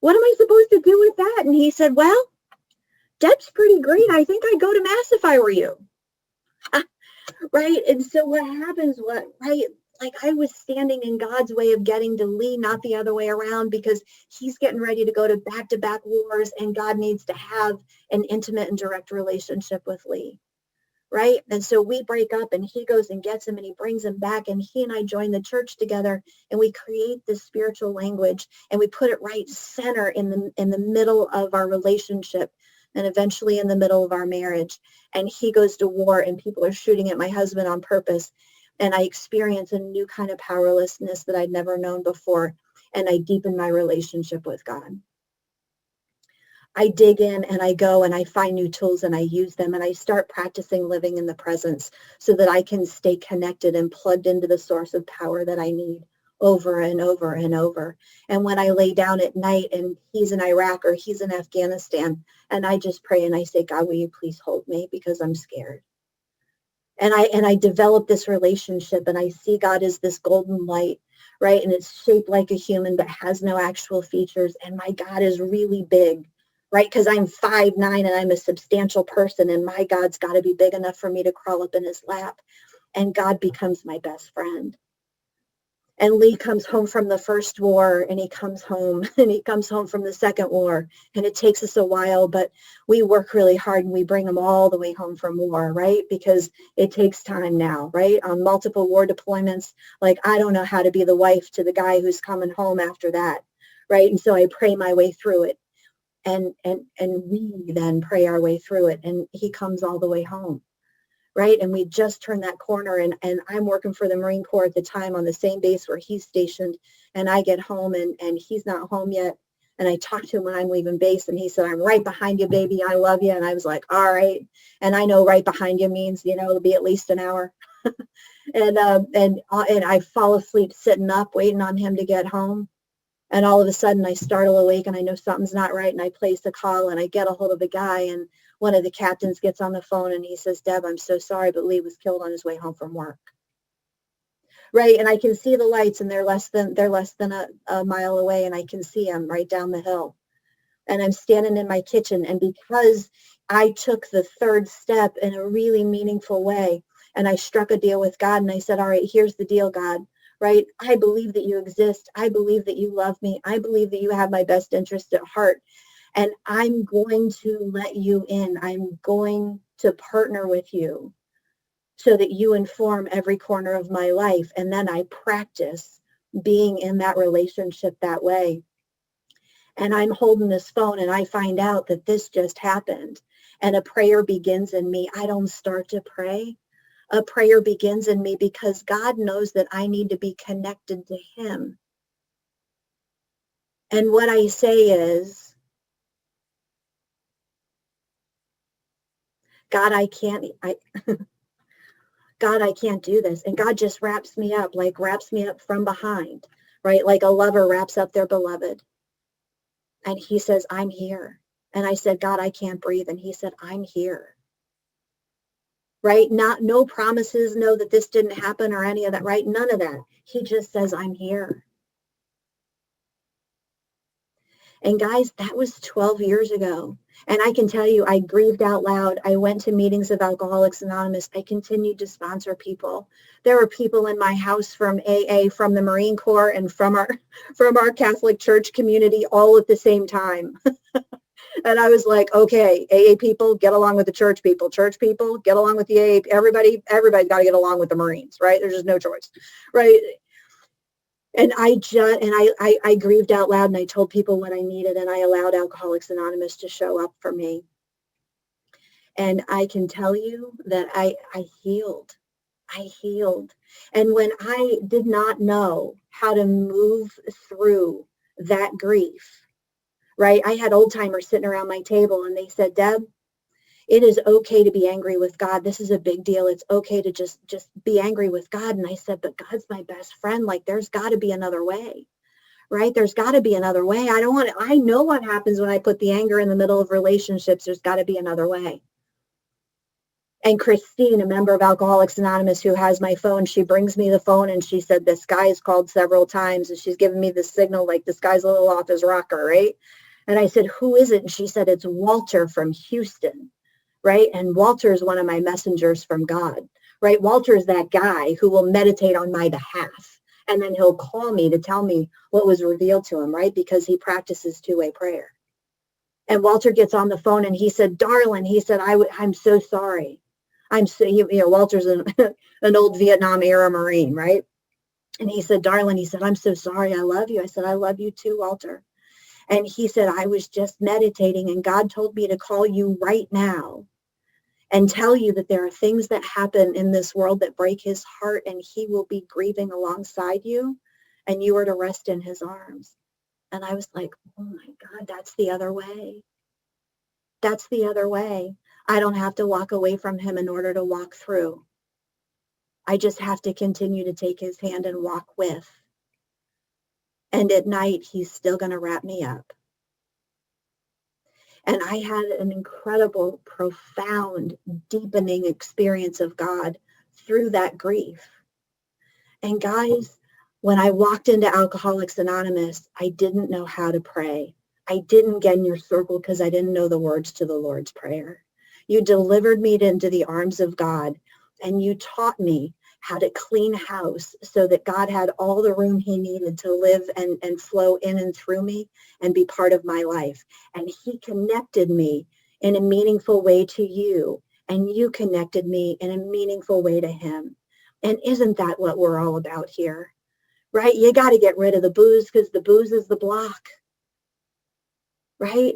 What am I supposed to do with that? And he said, well, Deb's pretty great. I think I'd go to mass if I were you. Right. And so what happens, right? Like, I was standing in God's way of getting to Lee, not the other way around, because he's getting ready to go to back-to-back wars, and God needs to have an intimate and direct relationship with Lee, right? And so we break up, and he goes and gets him, and he brings him back, and he and I join the church together, and we create this spiritual language, and we put it right center in the middle of our relationship, and eventually in the middle of our marriage. And he goes to war, and people are shooting at my husband on purpose. And I experience a new kind of powerlessness that I'd never known before. And I deepen my relationship with God. I dig in, and I go, and I find new tools, and I use them, and I start practicing living in the presence so that I can stay connected and plugged into the source of power that I need over and over and over. And when I lay down at night, and he's in Iraq or he's in Afghanistan, and I just pray, and I say, God, will you please hold me, because I'm scared. And I develop this relationship, and I see God as this golden light, right? And it's shaped like a human, but has no actual features. And my God is really big, right? Because I'm 5'9", and I'm a substantial person, and my God's got to be big enough for me to crawl up in his lap. and God becomes my best friend. And Lee comes home from the first war, and he comes home from the second war. And it takes us a while, but we work really hard and we bring him all the way home from war, right? Because it takes time now, right? On multiple war deployments, like I don't know how to be the wife to the guy who's coming home after that, right? And so I pray my way through it. And we then pray our way through it. And he comes all the way home. Right. And we just turned that corner, and I'm working for the Marine Corps at the time on the same base where he's stationed. And I get home and he's not home yet. And I talked to him when I'm leaving base, and he said, I'm right behind you, baby. I love you. And I was like, all right. And I know right behind you means, it'll be at least an hour. and I fall asleep sitting up, waiting on him to get home. And all of a sudden I startle awake and I know something's not right. And I place a call and I get a hold of the guy, and one of the captains gets on the phone and he says, Deb, I'm so sorry, but Lee was killed on his way home from work. Right. And I can see the lights, and they're less than a mile away, and I can see them right down the hill. And I'm standing in my kitchen. And because I took the third step in a really meaningful way, and I struck a deal with God, and I said, all right, here's the deal, God. Right? I believe that you exist. I believe that you love me. I believe that you have my best interest at heart. And I'm going to let you in. I'm going to partner with you so that you inform every corner of my life. And then I practice being in that relationship that way. And I'm holding this phone and I find out that this just happened. And a prayer begins in me. I don't start to pray. A prayer begins in me because God knows that I need to be connected to him. And what I say is, God, I can't do this. And God just wraps me up from behind, right? Like a lover wraps up their beloved. And he says, I'm here. And I said, God, I can't breathe. And he said, I'm here. Right? No promises, no that this didn't happen or any of that, right? None of that. He just says, I'm here. And guys, that was 12 years ago. And I can tell you, I grieved out loud. I went to meetings of Alcoholics Anonymous. I continued to sponsor people. There were people in my house from AA, from the Marine Corps, and from our Catholic Church community all at the same time. And I was like, okay, AA people, get along with the church people. Church people, get along with the AA. Everybody's got to get along with the Marines, right? There's just no choice, right? And I grieved out loud, and I told people what I needed, and I allowed Alcoholics Anonymous to show up for me. And I can tell you that I healed. I healed. And when I did not know how to move through that grief, right? I had old timers sitting around my table, and they said, Deb, it is okay to be angry with God. This is a big deal. It's okay to just be angry with God. And I said, but God's my best friend. Like, there's got to be another way, right? There's got to be another way. I know what happens when I put the anger in the middle of relationships. There's got to be another way. And Christine, a member of Alcoholics Anonymous who has my phone, she brings me the phone and she said, this guy's called several times, and she's given me the signal like this guy's a little off his rocker, right? And I said, who is it? And she said, it's Walter from Houston, right? And Walter is one of my messengers from God, right? Walter is that guy who will meditate on my behalf. And then he'll call me to tell me what was revealed to him, right? Because he practices two-way prayer. And Walter gets on the phone and he said, darling, he said, I'm so sorry. Walter's an old Vietnam era Marine, right? And he said, darling, he said, I'm so sorry. I love you. I said, I love you too, Walter. And he said, I was just meditating and God told me to call you right now and tell you that there are things that happen in this world that break his heart, and he will be grieving alongside you, and you are to rest in his arms. And I was like, oh my God, that's the other way. That's the other way. I don't have to walk away from him in order to walk through. I just have to continue to take his hand and walk with. And at night, he's still going to wrap me up. And I had an incredible, profound, deepening experience of God through that grief. And guys, when I walked into Alcoholics Anonymous, I didn't know how to pray. I didn't get in your circle because I didn't know the words to the Lord's Prayer. You delivered me into the arms of God, and you taught me how to clean house so that God had all the room he needed to live and flow in and through me and be part of my life. And he connected me in a meaningful way to you, and you connected me in a meaningful way to him. And isn't that what we're all about here? Right? You got to get rid of the booze because the booze is the block. Right?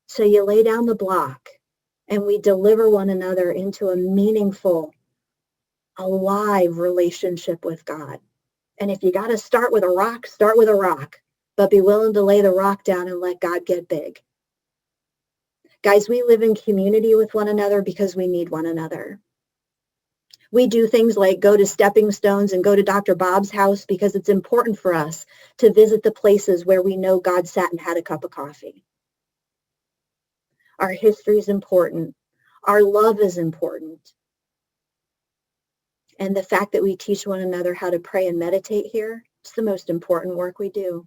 So you lay down the block and we deliver one another into a meaningful, alive relationship with God. And if you got to start with a rock, start with a rock, but be willing to lay the rock down and let God get big. Guys, we live in community with one another because we need one another. We do things like go to Stepping Stones and go to Dr. Bob's house because it's important for us to visit the places where we know God sat and had a cup of coffee. Our history is important. Our love is important. And the fact that we teach one another how to pray and meditate here, it's the most important work we do.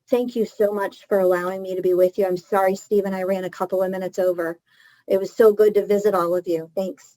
Thank you so much for allowing me to be with you. I'm sorry, Stephen, I ran a couple of minutes over. It was so good to visit all of you. Thanks.